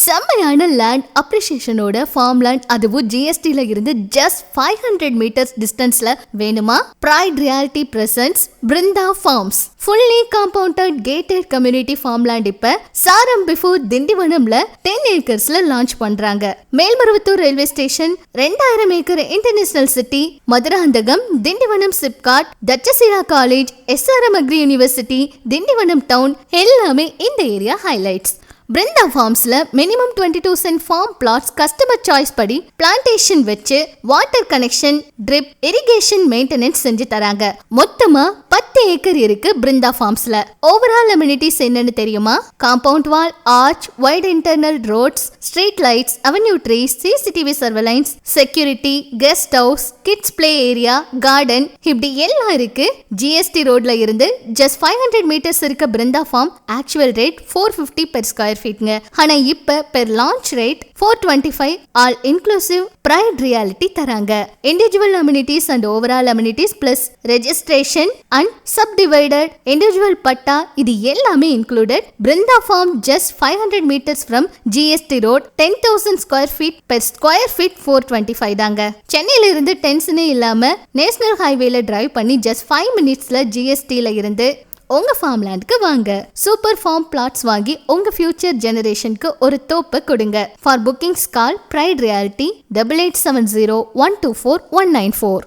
செம்மையான land அப்ரிசியேஷனோட farm land, அதுவும் ஜிஎஸ்டில இருந்து ஜஸ்ட் 500 மீட்டர்ஸ் டிஸ்டன்ஸ்ல வேணுமா? Bright reality presents Brinda farms fully compounded gated community farm land இப்ப சாரம் பிஃபோர் திண்டிவனம்ல 10 ஏக்கர்ஸ்ல லான்ச் பண்றாங்க. Melmaruvathur railway station, 2000 acre international city, Madurantakam, Tindivanam SIPCOT, Takshashila college, SRM agri university, Tindivanam town எல்லாமே இந்த ஏரியா ஹைலைட்ஸ். பிருந்தா ஃபார்ம்ஸ்ல minimum 22 cent farm plots customer choice படி plantation வச்சு water connection, drip, irrigation maintenance செஞ்சு தராங்க. மொத்தமா 10 ஏக்கர் இருக்கு பிருந்தா ஃபார்ம்ஸ்ல. ஓவரால் அம்யூனிட்டிஸ் என்னன்னு தெரியுமா? Compound wall, arch, wide internal roads, street lights, avenue trees, CCTV surveillance, security, guest house, kids play area, garden, இப்படி எல்லாம் இருக்கு. GST ரோட்ல இருந்து ஜஸ்ட் 500 மீட்டர்ஸ் இருக்க Brinda farm actual rate 450 per square ஃபீட்ங்க. ஆனா இப்ப per launch rate 425, all inclusive bright reality தராங்க. Individual amenities and overall amenities plus registration and subdivided individual patta, இது எல்லாமே included. Brinda farm just 500 meters from GST road, 10,000 square feet per square feet 425 தாங்க. சென்னையில இருந்து டென்ஷனே இல்லாம நேஷனல் ஹைவேல டிரைவ் பண்ணி just 5 மினிட்ஸ்ல GSTல இருந்து உங்க ஃபார்ம் லேண்டுக்கு வாங்க. சூப்பர் ஃபார்ம் பிளாட்ஸ் வாங்கி உங்க ஃபியூச்சர் ஜெனரேஷனுக்கு ஒரு தோப்பை கொடுங்க. For bookings call Bright Reality 8870 124 194.